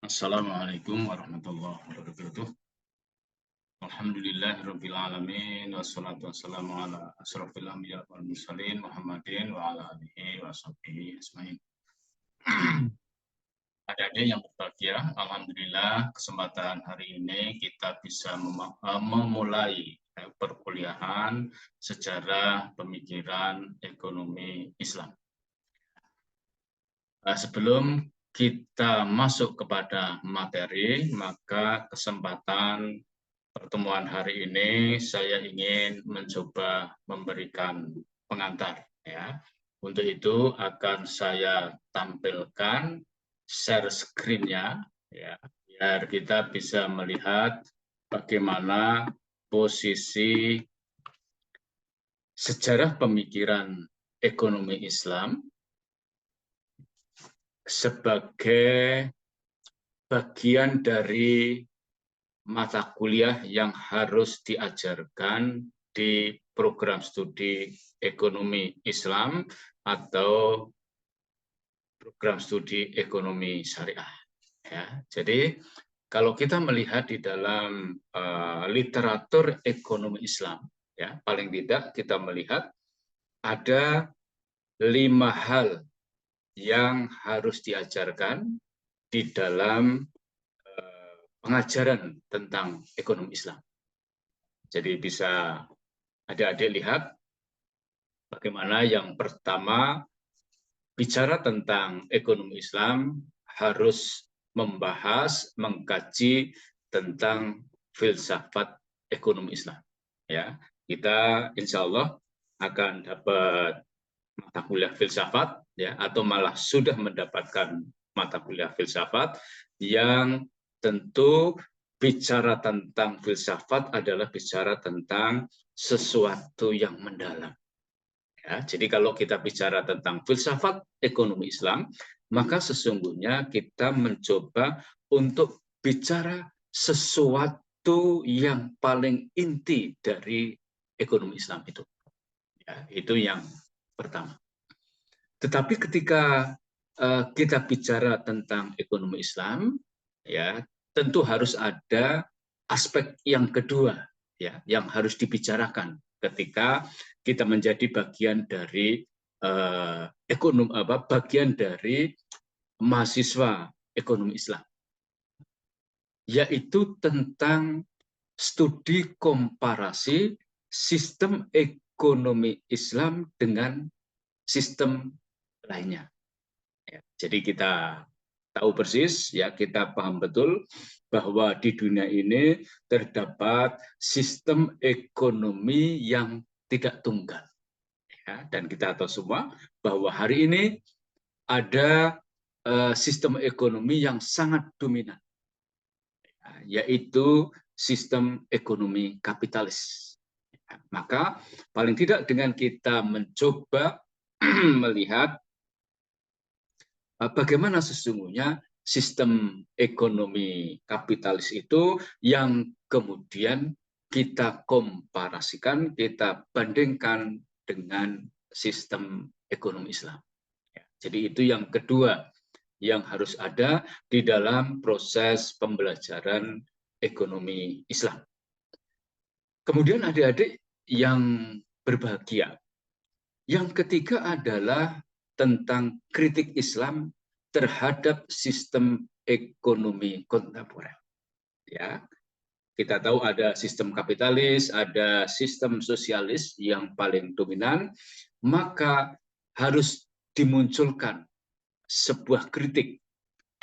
Assalamualaikum warahmatullahi wabarakatuh. Alhamdulillahirabbil alamin wassalatu wassalamu ala asrofil anbiya wal mursalin Muhammadin wa ala alihi washabbihi ajmain. Adik-adik yang berbahagia, alhamdulillah kesempatan hari ini kita bisa memulai perkuliahan sejarah pemikiran ekonomi Islam. Sebelum kita masuk kepada materi, maka kesempatan pertemuan hari ini saya ingin mencoba memberikan pengantar. Ya. Untuk itu akan saya tampilkan share screen-nya, ya, biar kita bisa melihat bagaimana posisi sejarah pemikiran ekonomi Islam sebagai bagian dari mata kuliah yang harus diajarkan di program studi ekonomi Islam atau program studi ekonomi syariah. Ya, jadi kalau kita melihat di dalam literatur ekonomi Islam, ya, paling tidak kita melihat ada 5 hal yang harus diajarkan di dalam pengajaran tentang ekonomi Islam. Jadi bisa adik-adik lihat bagaimana yang pertama bicara tentang ekonomi Islam harus membahas, mengkaji tentang filsafat ekonomi Islam. Ya, kita insya Allah akan dapat mata kuliah filsafat, ya, atau malah sudah mendapatkan mata kuliah filsafat yang tentu bicara tentang filsafat adalah bicara tentang sesuatu yang mendalam. Ya, jadi kalau kita bicara tentang filsafat ekonomi Islam, maka sesungguhnya kita mencoba untuk bicara sesuatu yang paling inti dari ekonomi Islam itu. Ya, itu yang pertama. Tetapi ketika kita bicara tentang ekonomi Islam, ya, tentu harus ada aspek yang kedua, ya, yang harus dibicarakan ketika kita menjadi bagian dari bagian dari mahasiswa ekonomi Islam, yaitu tentang studi komparasi sistem ekonomi Islam dengan sistem lainnya. Ya, jadi kita tahu persis, ya, kita paham betul bahwa di dunia ini terdapat sistem ekonomi yang tidak tunggal. Ya, dan kita tahu semua bahwa hari ini ada sistem ekonomi yang sangat dominan, ya, yaitu sistem ekonomi kapitalis. Ya, maka paling tidak dengan kita mencoba melihat bagaimana sesungguhnya sistem ekonomi kapitalis itu yang kemudian kita komparasikan, kita bandingkan dengan sistem ekonomi Islam. Ya, jadi itu yang kedua yang harus ada di dalam proses pembelajaran ekonomi Islam. Kemudian adik-adik yang berbahagia, yang ketiga adalah tentang kritik Islam terhadap sistem ekonomi kontemporer. Ya, kita tahu ada sistem kapitalis, ada sistem sosialis yang paling dominan, maka harus dimunculkan sebuah kritik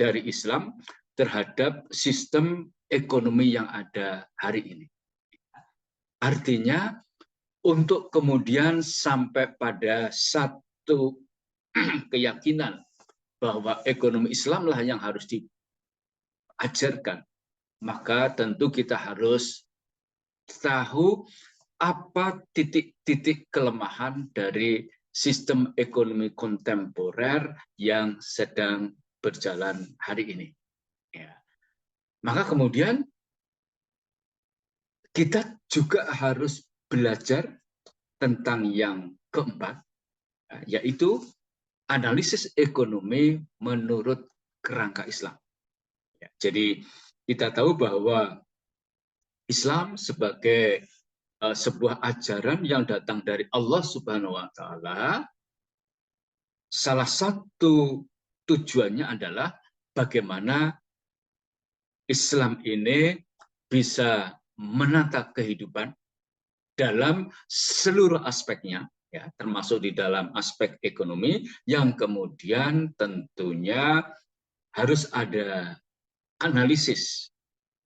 dari Islam terhadap sistem ekonomi yang ada hari ini. Artinya untuk kemudian sampai pada satu keyakinan bahwa ekonomi Islamlah yang harus diajarkan, maka tentu kita harus tahu apa titik-titik kelemahan dari sistem ekonomi kontemporer yang sedang berjalan hari ini. Ya. Maka kemudian kita juga harus belajar tentang yang keempat, yaitu analisis ekonomi menurut kerangka Islam. Ya, jadi kita tahu bahwa Islam sebagai sebuah ajaran yang datang dari Allah Subhanahu wa Ta'ala, salah satu tujuannya adalah bagaimana Islam ini bisa menata kehidupan dalam seluruh aspeknya, ya, termasuk di dalam aspek ekonomi, yang kemudian tentunya harus ada analisis,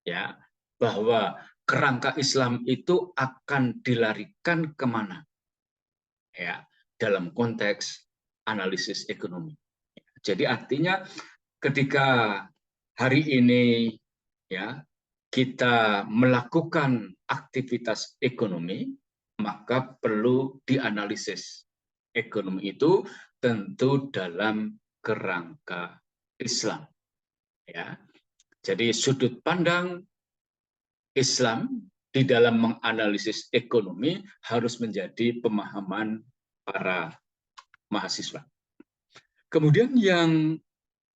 ya, bahwa kerangka Islam itu akan dilarikan kemana, ya, dalam konteks analisis ekonomi. Jadi artinya ketika hari ini, ya, kita melakukan aktivitas ekonomi, maka perlu dianalisis ekonomi itu tentu dalam kerangka Islam, ya. Jadi sudut pandang Islam di dalam menganalisis ekonomi harus menjadi pemahaman para mahasiswa. Kemudian yang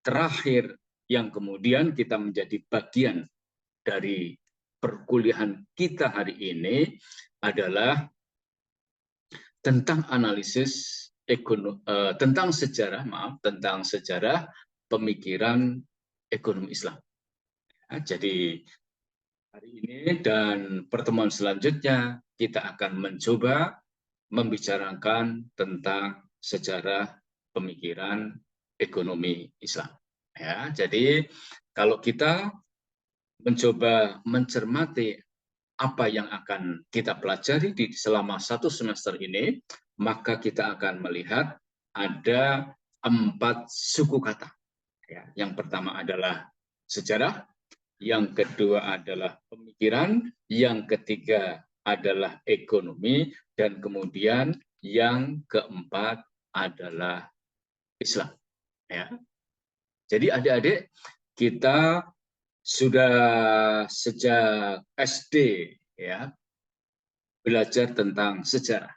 terakhir, yang kemudian kita menjadi bagian dari perkuliahan kita hari ini adalah tentang analisis tentang sejarah pemikiran ekonomi Islam. Ya, jadi hari ini dan pertemuan selanjutnya kita akan mencoba membicarakan tentang sejarah pemikiran ekonomi Islam. Ya, jadi kalau kita mencoba mencermati apa yang akan kita pelajari selama satu semester ini, maka kita akan melihat ada 4 suku kata. Ya, yang pertama adalah sejarah, yang kedua adalah pemikiran, yang ketiga adalah ekonomi, dan kemudian yang keempat adalah Islam. Ya. Jadi adik-adik, kita sudah sejak SD, ya, belajar tentang sejarah.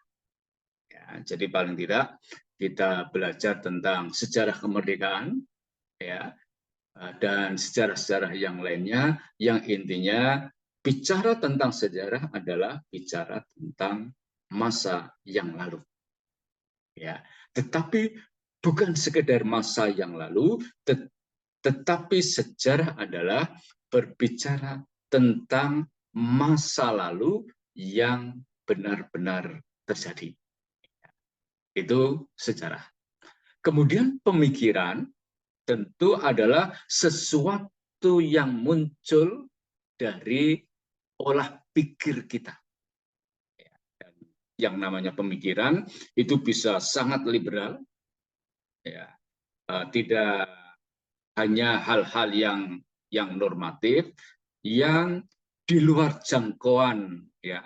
Ya, jadi paling tidak kita belajar tentang sejarah kemerdekaan, ya, dan sejarah-sejarah yang lainnya, yang intinya bicara tentang sejarah adalah bicara tentang masa yang lalu. Ya, tetapi bukan sekedar masa yang lalu, tetapi sejarah adalah berbicara tentang masa lalu yang benar-benar terjadi. Itu sejarah. Kemudian pemikiran tentu adalah sesuatu yang muncul dari olah pikir kita. Dan yang namanya pemikiran itu bisa sangat liberal, ya, tidak hanya hal-hal yang normatif, yang di luar jangkauan, ya,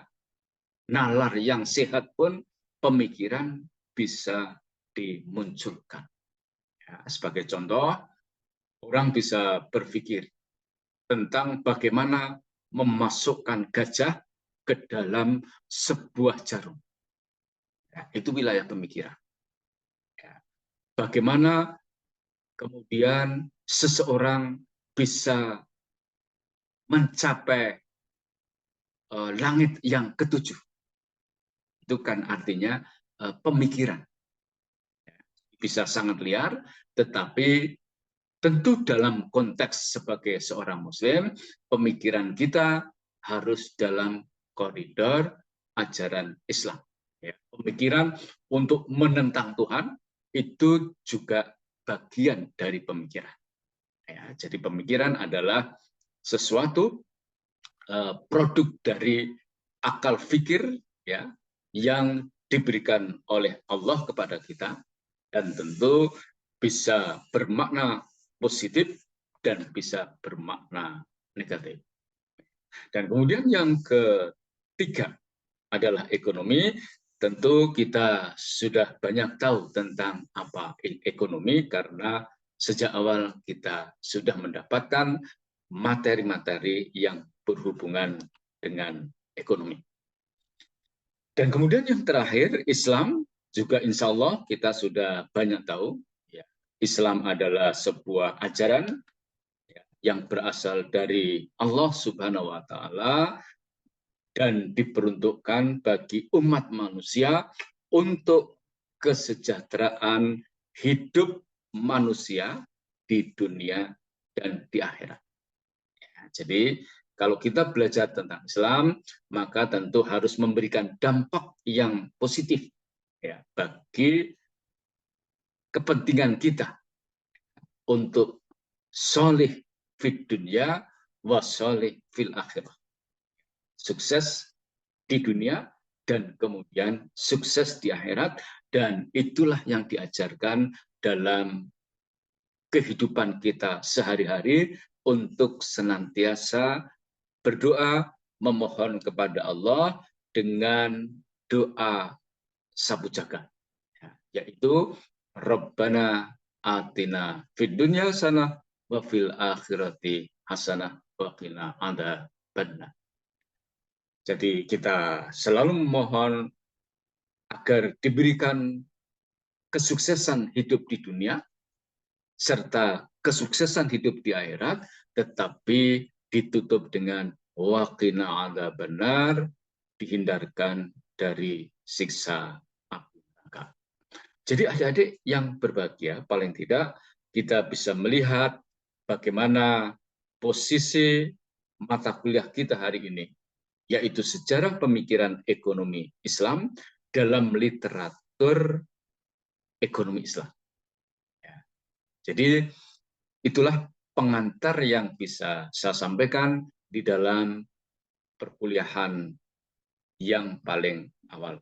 nalar yang sehat pun pemikiran bisa dimunculkan. Ya, sebagai contoh, orang bisa berpikir tentang bagaimana memasukkan gajah ke dalam sebuah jarum. Ya, itu wilayah pemikiran. Ya, bagaimana kemudian seseorang bisa mencapai langit yang ketujuh. Itu kan artinya pemikiran. Bisa sangat liar, tetapi tentu dalam konteks sebagai seorang Muslim, pemikiran kita harus dalam koridor ajaran Islam. Ya, pemikiran untuk menentang Tuhan itu juga bagian dari pemikiran. Ya, jadi pemikiran adalah sesuatu produk dari akal fikir, ya, yang diberikan oleh Allah kepada kita, dan tentu bisa bermakna positif dan bisa bermakna negatif. Dan kemudian yang ketiga adalah ekonomi. Tentu kita sudah banyak tahu tentang apa ekonomi karena sejak awal kita sudah mendapatkan materi-materi yang berhubungan dengan ekonomi. Dan kemudian yang terakhir, Islam, juga insya Allah kita sudah banyak tahu. Ya, Islam adalah sebuah ajaran, ya, yang berasal dari Allah Subhanahu wa Ta'ala dan diperuntukkan bagi umat manusia untuk kesejahteraan hidup manusia di dunia dan di akhirat. Jadi kalau kita belajar tentang Islam, maka tentu harus memberikan dampak yang positif ya bagi kepentingan kita untuk solih fid dunya wa solih fil akhirah. Sukses di dunia dan kemudian sukses di akhirat, dan itulah yang diajarkan dalam kehidupan kita sehari-hari untuk senantiasa berdoa, memohon kepada Allah dengan doa sapu jagat, yaitu Rabbana atina fid dunya hasanah wa fil akhirati hasanah wa qina adzabannar. Jadi kita selalu memohon agar diberikan kesuksesan hidup di dunia serta kesuksesan hidup di akhirat, tetapi ditutup dengan waqina adzabannar, dihindarkan dari siksa api neraka. Jadi adik-adik yang berbahagia, paling tidak kita bisa melihat bagaimana posisi mata kuliah kita hari ini, yaitu sejarah pemikiran ekonomi Islam dalam literatur ekonomi Islam. Jadi itulah pengantar yang bisa saya sampaikan di dalam perkuliahan yang paling awal.